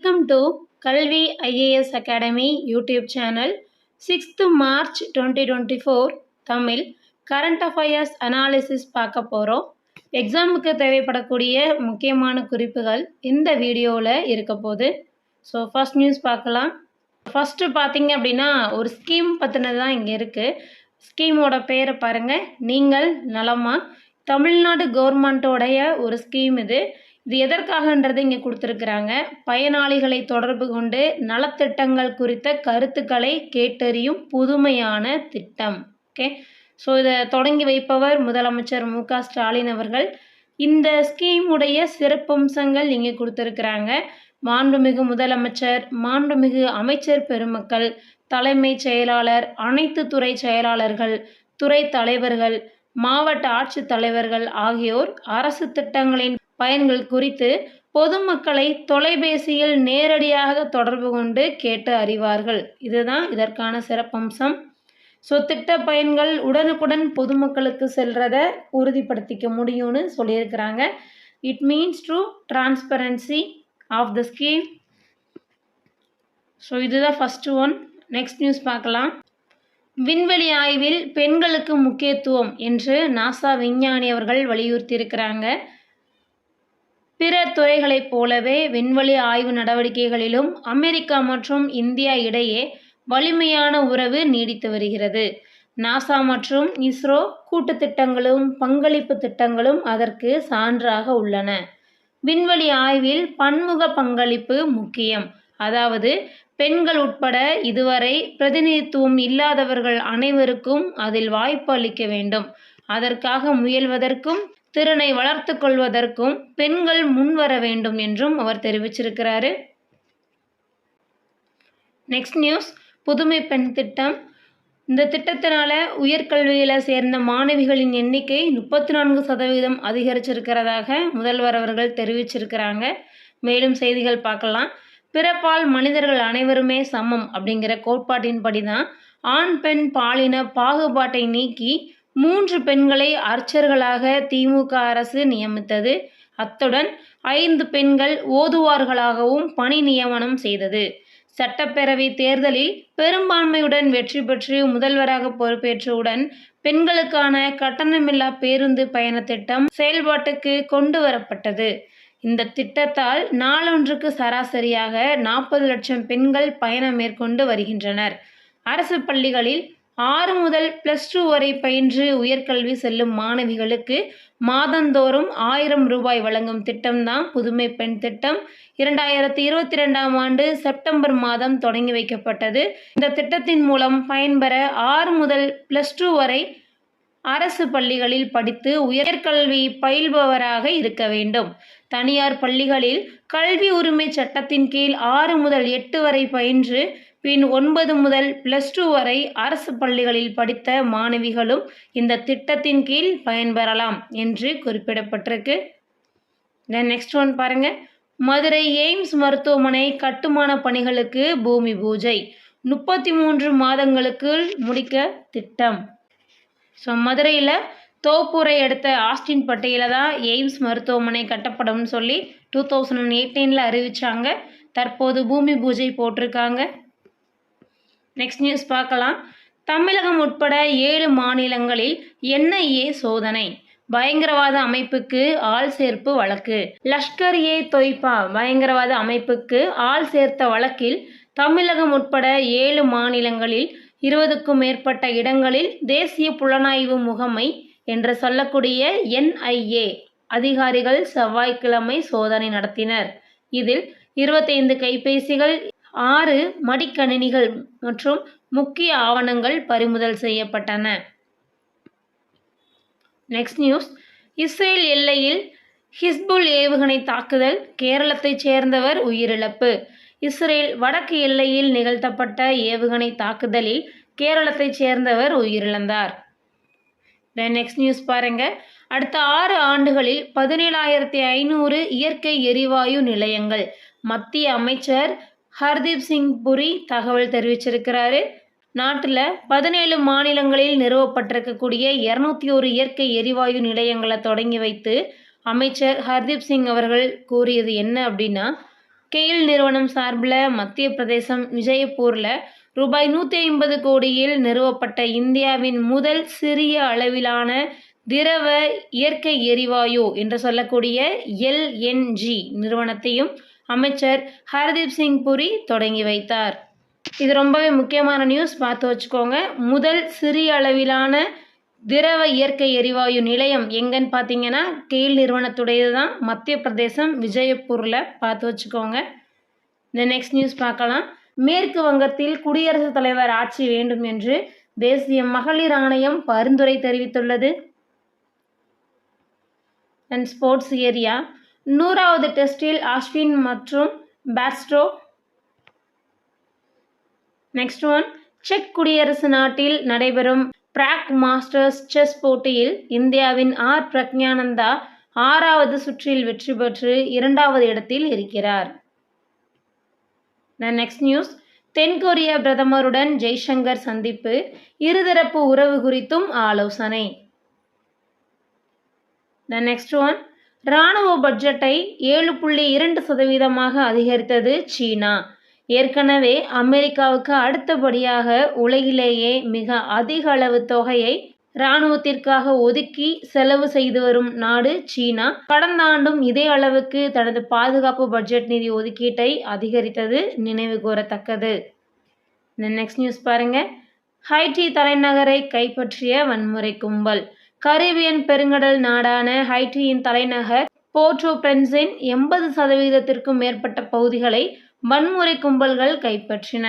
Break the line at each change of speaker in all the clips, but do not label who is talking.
Welcome to கல்வி IAS academy YouTube channel. 6th March 2024 Tamil current affairs analysis பார்க்க போகிறோம். எக்ஸாமுக்கு தேவைப்படக்கூடிய முக்கியமான குறிப்புகள் இந்த வீடியோவில் இருக்க போகுது. ஸோ ஃபர்ஸ்ட் நியூஸ் பார்க்கலாம். ஃபஸ்ட்டு பார்த்தீங்க அப்படின்னா ஒரு ஸ்கீம் பற்றினது தான் இங்கே இருக்குது. ஸ்கீமோட பேரை பாருங்கள், நீங்கள் நலமா. தமிழ்நாடு கவர்மெண்ட்டோடைய ஒரு ஸ்கீம் இது. இது எதற்காகன்றது இங்கே கொடுத்துருக்குறாங்க. பயனாளிகளை தொடர்பு கொண்டு நலத்திட்டங்கள் குறித்த கருத்துக்களை கேட்டறியும் புதுமையான திட்டம். ஓகே, ஸோ இதை தொடங்கி வைப்பவர் முதலமைச்சர் மு.க. ஸ்டாலின் அவர்கள். இந்த ஸ்கீமுடைய சிறப்பம்சங்கள் இங்கே கொடுத்துருக்குறாங்க. மாண்புமிகு முதலமைச்சர், மாண்புமிகு அமைச்சர் பெருமக்கள், தலைமைச் செயலாளர், அனைத்து துறை செயலாளர்கள், துறை தலைவர்கள், மாவட்ட ஆட்சித்தலைவர்கள் ஆகியோர் அரசு திட்டங்களின் பயன்கள் குறித்து பொதுமக்களை தொலைபேசியில் நேரடியாக தொடர்பு கொண்டு கேட்டு அறிவார்கள். இதுதான் இதற்கான சிறப்பம்சம். ஸோ திட்ட பயன்கள் உடனுக்குடன் பொதுமக்களுக்கு செல்றதை உறுதிப்படுத்திக்க முடியும்னு சொல்லியிருக்கிறாங்க. It means to transparency of the scheme. So இதுதான் ஃபஸ்ட்டு ஒன். நெக்ஸ்ட் நியூஸ் பார்க்கலாம். விண்வெளி ஆய்வில் பெண்களுக்கு முக்கியத்துவம் என்று நாசா விஞ்ஞானி அவர்கள் வலியுறுத்தியிருக்கிறாங்க. பிற துறைகளைப் போலவே விண்வெளி ஆய்வு நடவடிக்கைகளிலும் அமெரிக்கா மற்றும் இந்தியா இடையே வலிமையான உறவு நீடித்து வருகிறது. நாசா மற்றும் இஸ்ரோ கூட்டு திட்டங்களும் பங்களிப்பு திட்டங்களும் அதற்கு சான்றாக உள்ளன. விண்வெளி ஆய்வில் பன்முக பங்களிப்பு முக்கியம். அதாவது பெண்கள் உட்பட இதுவரை பிரதிநிதித்துவம் இல்லாதவர்கள் அனைவருக்கும் அதில் வாய்ப்பு அளிக்க வேண்டும். அதற்காக முயல்வதற்கும் திறனை வளர்த்து கொள்வதற்கும் பெண்கள் முன்வர வேண்டும் என்றும் அவர் தெரிவிச்சிருக்கிறாரு. நெக்ஸ்ட் நியூஸ், புதுமை பெண் திட்டம். இந்த திட்டத்தினால உயர்கல்வியில் சேர்ந்த மாணவிகளின் எண்ணிக்கை 34% அதிகரிச்சிருக்கிறதாக முதல்வர் அவர்கள் தெரிவிச்சிருக்கிறாங்க. மேலும் செய்திகள் பார்க்கலாம். பிறப்பால் மனிதர்கள் அனைவருமே சமம் அப்படிங்கிற கோட்பாட்டின்படி தான் ஆண் பெண் பாலின பாகுபாட்டை நீக்கி 3 பெண்களை அர்ச்சர்களாக திமுக அரசு நியமித்தது. அத்துடன் 5 பெண்கள் ஓதுவார்களாகவும் பணி நியமனம் செய்தது. சட்டப்பேரவை தேர்தலில் பெரும்பான்மையுடன் வெற்றி பெற்று முதல்வராக பொறுப்பேற்றவுடன் பெண்களுக்கான கட்டணமில்லா பேருந்து பயண திட்டம் செயல்பாட்டுக்கு கொண்டு வரப்பட்டது. இந்த திட்டத்தால் நாளொன்றுக்கு சராசரியாக 40 லட்சம் பெண்கள் பயணம் மேற்கொண்டு வருகின்றனர். அரசு பள்ளிகளில் 6 முதல் +2 வரை பயின்று உயர்கல்வி செல்லும் மாணவிகளுக்கு மாதந்தோறும் 1000 ரூபாய் வழங்கும் திட்டம்தான் புதுமை பெண் திட்டம். 2022ஆம் ஆண்டு செப்டம்பர் மாதம் தொடங்கி வைக்கப்பட்டது. இந்த திட்டத்தின் மூலம் பயன்பெற 6 முதல் +2 வரை அரசு பள்ளிகளில் படித்து உயர்கல்வி பயில்பவராக இருக்க வேண்டும். தனியார் பள்ளிகளில் கல்வி உரிமை சட்டத்தின் கீழ் 6 முதல் 8 வரை பயின்று பின் 9 முதல் +2 வரை அரசு பள்ளிகளில் படித்த மாணவிகளும் இந்த திட்டத்தின் கீழ் பயன்பெறலாம் என்று குறிப்பிடப்பட்டிருக்கு. நெக்ஸ்ட் ஒன் பாருங்க. மதுரை எய்ம்ஸ் மருத்துவமனை கட்டுமான பணிகளுக்கு பூமி பூஜை 33 மாதங்களுக்குள் முடிக்க திட்டம். ஸோ மதுரையில் தோப்பூரை அடுத்த ஆஸ்டின் பட்டியில் தான் எய்ம்ஸ் மருத்துவமனை கட்டப்படும்னு சொல்லி 2018 அறிவித்தாங்க. தற்போது பூமி பூஜை போட்டிருக்காங்க. நெக்ஸ்ட் நியூஸ் பார்க்கலாம். தமிழகம் உட்பட 7 மாநிலங்களில் NIA சோதனை. பயங்கரவாத அமைப்புக்கு ஆள் சேர்ப்பு வழக்கு. லஷ்கர்-இ-தொய்பா பயங்கரவாத அமைப்புக்கு ஆள் சேர்த்த வழக்கில் தமிழகம் உட்பட 7 மாநிலங்களில் 20க்கும் மேற்பட்ட இடங்களில் தேசிய புலனாய்வு முகமை என்று சொல்லக்கூடிய NIA அதிகாரிகள் செவ்வாய்க்கிழமை சோதனை நடத்தினர். இதில் 25 கைபேசிகள், 6 மடிக்கணினிகள் மற்றும் முக்கிய ஆவணங்கள் பறிமுதல் செய்யப்பட்டன. நெக்ஸ்ட் நியூஸ், இஸ்ரேல் எல்லையில் ஹிஸ்புல் ஏவுகணை தாக்குதல், கேரளத்தைச் சேர்ந்தவர் உயிரிழப்பு. இஸ்ரேல் வடக்கு எல்லையில் நிகழ்த்தப்பட்ட ஏவுகணை தாக்குதலில் கேரளத்தைச் சேர்ந்தவர் உயிரிழந்தார். நெக்ஸ்ட் நியூஸ் பாருங்க. அடுத்த 6 ஆண்டுகளில் 17,500 இயற்கை எரிவாயு நிலையங்கள். மத்திய அமைச்சர் ஹர்தீப் சிங் புரி தகவல் தெரிவிச்சிருக்கிறாரு. நாட்டில் 17 மாநிலங்களில் நிறுவப்பட்டிருக்கக்கூடிய 201 இயற்கை எரிவாயு நிலையங்களை தொடங்கி வைத்து அமைச்சர் ஹர்தீப் சிங் அவர்கள் கூறியது என்ன அப்படின்னா, கெயில் நிறுவனம் சார்பில் மத்திய பிரதேசம் விஜயப்பூரில் ரூபாய் 150 கோடியில் நிறுவப்பட்ட இந்தியாவின் முதல் சிறிய அளவிலான திரவ இயற்கை எரிவாயு என்று சொல்லக்கூடிய எல்என்ஜி நிறுவனத்தையும் அமைச்சர் ஹர்தீப் சிங் புரி தொடங்கி வைத்தார். இது ரொம்பவே முக்கியமான நியூஸ், பார்த்து வச்சுக்கோங்க. முதல் சிறிய அளவிலான திரவ இயற்கை எரிவாயு நிலையம் எங்கன்னு பார்த்தீங்கன்னா கெயில் நிறுவனத்துடையது தான், மத்திய பிரதேசம் விஜயப்பூரில். பார்த்து வச்சுக்கோங்க. இந்த நெக்ஸ்ட் நியூஸ் பார்க்கலாம். மேற்கு வங்கத்தில் குடியரசுத் தலைவர் ஆட்சி வேண்டும் என்று தேசிய மகளிர் ஆணையம் பரிந்துரை தெரிவித்துள்ளது. அண்ட் ஸ்போர்ட்ஸ் ஏரியா 100வது டெஸ்டில் அஸ்வின் மற்றும் பேர்ஸ்டோ. நெக்ஸ்ட் ஒன், செக் குடியரசு நாட்டில் நடைபெறும் பிராக் மாஸ்டர்ஸ் செஸ் போட்டியில் இந்தியாவின் ஆர் பிரக்ஞானந்தா 6வது சுற்றில் வெற்றி பெற்று 2வது இடத்தில் இருக்கிறார். நெக்ஸ்ட் நியூஸ், தென்கொரிய பிரதமருடன் ஜெய்சங்கர் சந்திப்பு, இருதரப்பு உறவு குறித்தும் ஆலோசனை. நெக்ஸ்ட் ஒன், இராணுவ பட்ஜெட்டை 7.2% அதிகரித்தது சீனா. ஏற்கனவே அமெரிக்காவுக்கு அடுத்தபடியாக உலகிலேயே மிக அதிக அளவு தொகையை இராணுவத்திற்காக ஒதுக்கி செலவு செய்து வரும் நாடு சீனா. கடந்த ஆண்டும் இதே அளவுக்கு தனது பாதுகாப்பு பட்ஜெட் நிதி ஒதுக்கீட்டை அதிகரித்தது நினைவு கூறத்தக்கது. நெக்ஸ்ட் நியூஸ் பாருங்க. ஹைட்டி தலைநகரை கைப்பற்றிய வன்முறை கும்பல். கரீபியன் பெருங்கடல் நாடான ஹைட்டியின் தலைநகர் போர்ட்டோ பிரின்ஸின் 80%க்கும் மேற்பட்ட பகுதிகளை வன்முறை கும்பல்கள் கைப்பற்றின.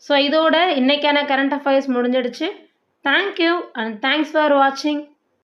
ஸோ இதோட இன்னைக்கான கரண்ட் அஃபேர்ஸ் முடிஞ்சிடுச்சு. தேங்க்யூ அண்ட் தேங்க்ஸ் ஃபார் வாட்சிங்.